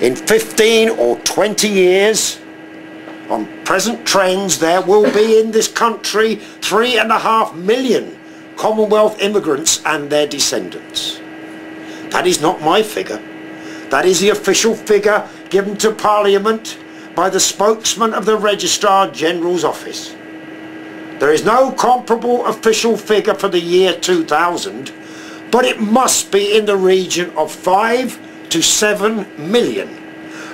In 15 or 20 years, on present trends, there will be in this country 3.5 million Commonwealth immigrants and their descendants. That is not my figure. That is the official figure given to Parliament by the spokesman of the Registrar General's office. There is no comparable official figure for the year 2000, but it must be in the region of 5 to 7 million,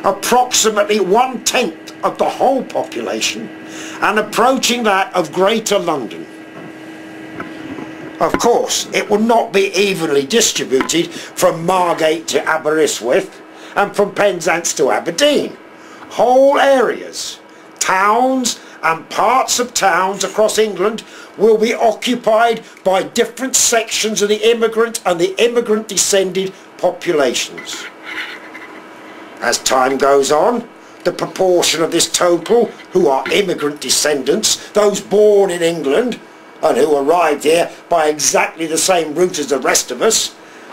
approximately 1/10 of the whole population, and approaching that of Greater London. Of course, it will not be evenly distributed from Margate to Aberystwyth and from Penzance to Aberdeen. Whole areas, towns and parts of towns across England will be occupied by different sections of the immigrant and the immigrant descended populations. As time goes on, the proportion of this total who are immigrant descendants, those born in England and who arrived here by exactly the same route as the rest of us,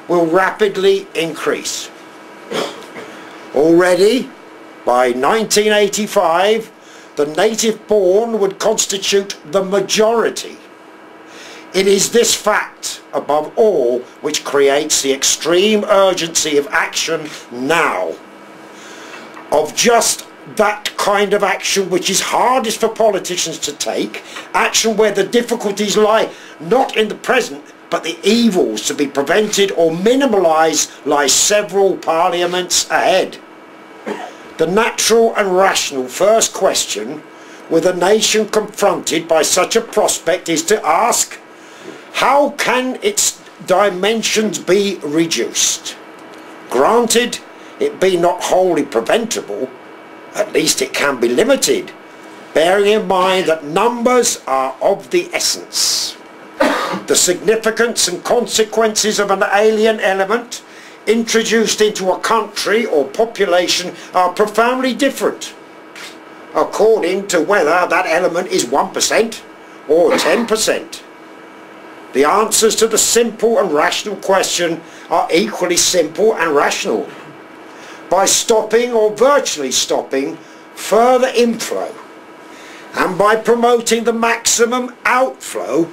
will rapidly increase. Already, by 1985, the native born would constitute the majority. It is this fact, above all, which creates the extreme urgency of action now. Of just that kind of action which is hardest for politicians to take, action where the difficulties lie not in the present, but the evils to be prevented or minimalised lie several parliaments ahead. The natural and rational first question with a nation confronted by such a prospect is to ask, how can its dimensions be reduced? Granted, it be not wholly preventable, at least it can be limited, bearing in mind that numbers are of the essence. The significance and consequences of an alien element introduced into a country or population are profoundly different, according to whether that element is 1% or 10%. The answers to the simple and rational question are equally simple and rational. By stopping or virtually stopping further inflow and by promoting the maximum outflow,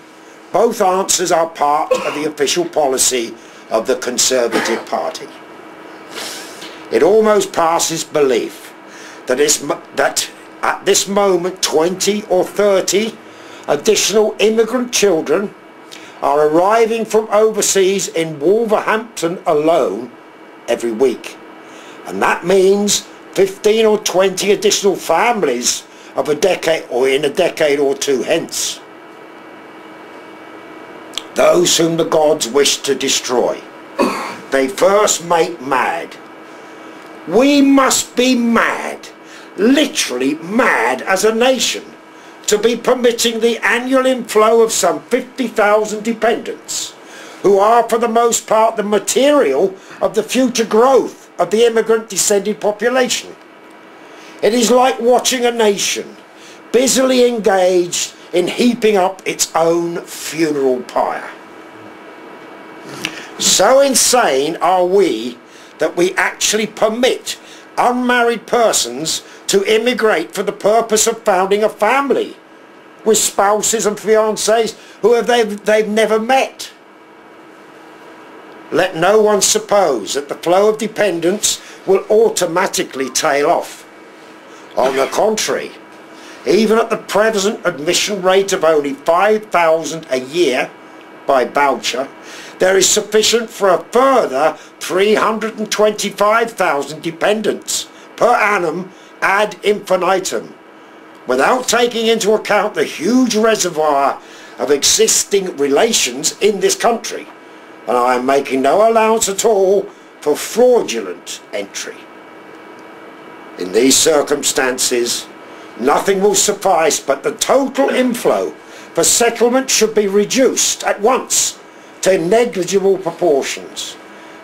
both answers are part of the official policy of the Conservative Party. It almost passes belief that at this moment 20 or 30 additional immigrant children are arriving from overseas in Wolverhampton alone every week. And that means 15 or 20 additional families of a decade or in a decade or two hence. Those whom the gods wish to destroy, they first make mad. We must be mad, literally mad as a nation, to be permitting the annual inflow of some 50,000 dependents, who are for the most part the material of the future growth of the immigrant descended population. It is like watching a nation busily engaged in heaping up its own funeral pyre. So insane are we that we actually permit unmarried persons to immigrate for the purpose of founding a family with spouses and fiancés who they've never met. Let no one suppose that the flow of dependents will automatically tail off. On the contrary, even at the present admission rate of only 5,000 a year by Boucher, there is sufficient for a further 325,000 dependents per annum ad infinitum, without taking into account the huge reservoir of existing relations in this country. And I am making no allowance at all for fraudulent entry. In these circumstances, nothing will suffice but the total inflow for settlement should be reduced at once to negligible proportions,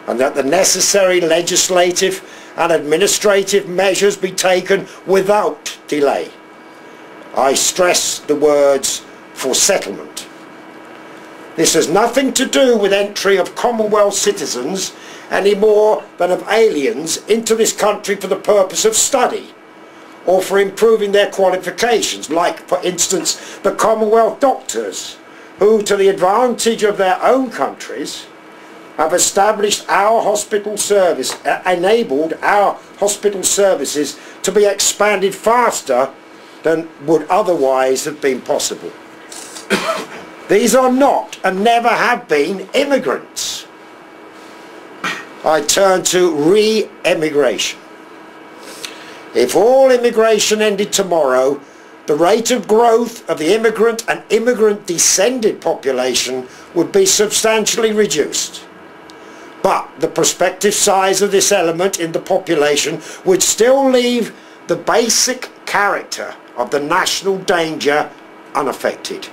and that the necessary legislative and administrative measures be taken without delay. I stress the words for settlement. This has nothing to do with entry of Commonwealth citizens any more than of aliens into this country for the purpose of study or for improving their qualifications, like for instance the Commonwealth doctors who, to the advantage of their own countries, have established our hospital service, enabled our hospital services to be expanded faster than would otherwise have been possible. These are not and never have been immigrants. I turn to re-emigration. If all immigration ended tomorrow, the rate of growth of the immigrant and immigrant-descended population would be substantially reduced. But the prospective size of this element in the population would still leave the basic character of the national danger unaffected.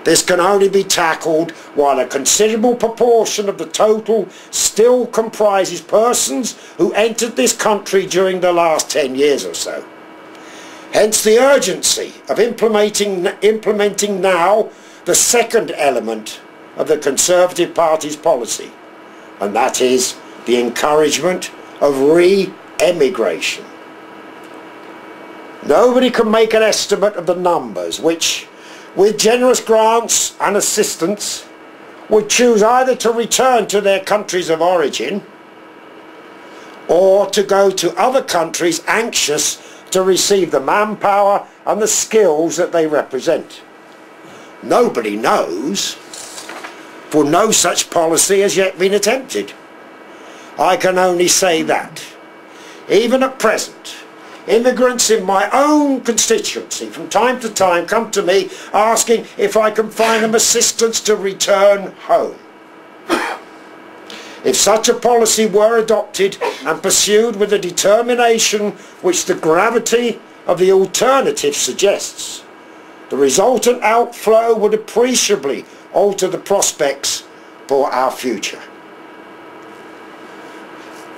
This can only be tackled while a considerable proportion of the total still comprises persons who entered this country during the last 10 years or so. Hence the urgency of implementing now the second element of the Conservative Party's policy, and that is the encouragement of re-emigration. Nobody can make an estimate of the numbers which, with generous grants and assistance, would choose either to return to their countries of origin or to go to other countries anxious to receive the manpower and the skills that they represent. Nobody knows, for no such policy has yet been attempted. I can only say that, even at present, immigrants in my own constituency from time to time come to me asking if I can find them assistance to return home. If such a policy were adopted and pursued with the determination which the gravity of the alternative suggests, the resultant outflow would appreciably alter the prospects for our future.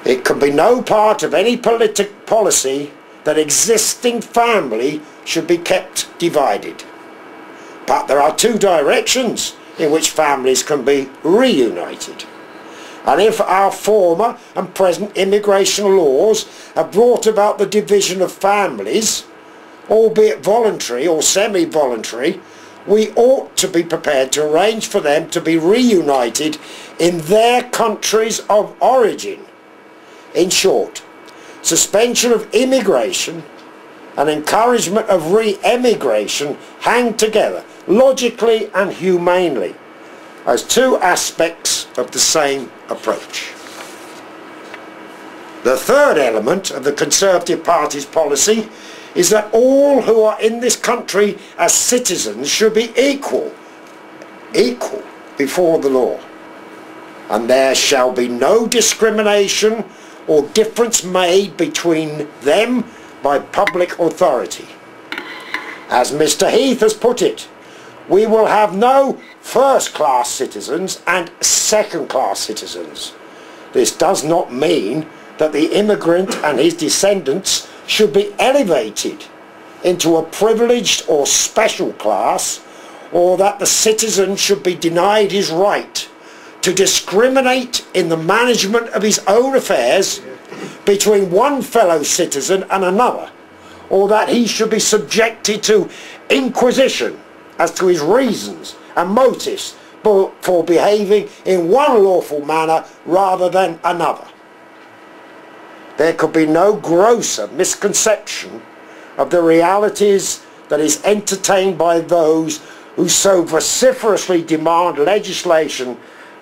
It can be no part of any policy that existing family should be kept divided. But there are two directions in which families can be reunited. And if our former and present immigration laws have brought about the division of families, albeit voluntary or semi-voluntary, we ought to be prepared to arrange for them to be reunited in their countries of origin. In short, suspension of immigration and encouragement of re-emigration hang together, logically and humanely, as two aspects of the same approach. The third element of the Conservative Party's policy is that all who are in this country as citizens should be equal before the law, and there shall be no discrimination or difference made between them by public authority. As Mr. Heath has put it, we will have no first-class citizens and second-class citizens. This does not mean that the immigrant and his descendants should be elevated into a privileged or special class, or that the citizen should be denied his right to discriminate in the management of his own affairs between one fellow citizen and another, or that he should be subjected to inquisition as to his reasons and motives for behaving in one lawful manner rather than another. There could be no grosser misconception of the realities that is entertained by those who so vociferously demand legislation,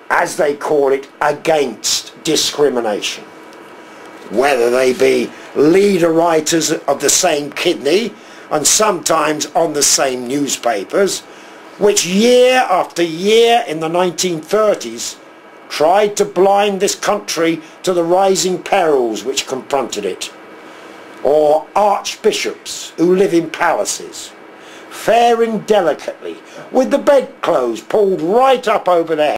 as they call it, against discrimination. Whether they be leader writers of the same kidney and sometimes on the same newspapers, which year after year in the 1930s tried to blind this country to the rising perils which confronted it, or archbishops who live in palaces, faring delicately with the bedclothes pulled right up over their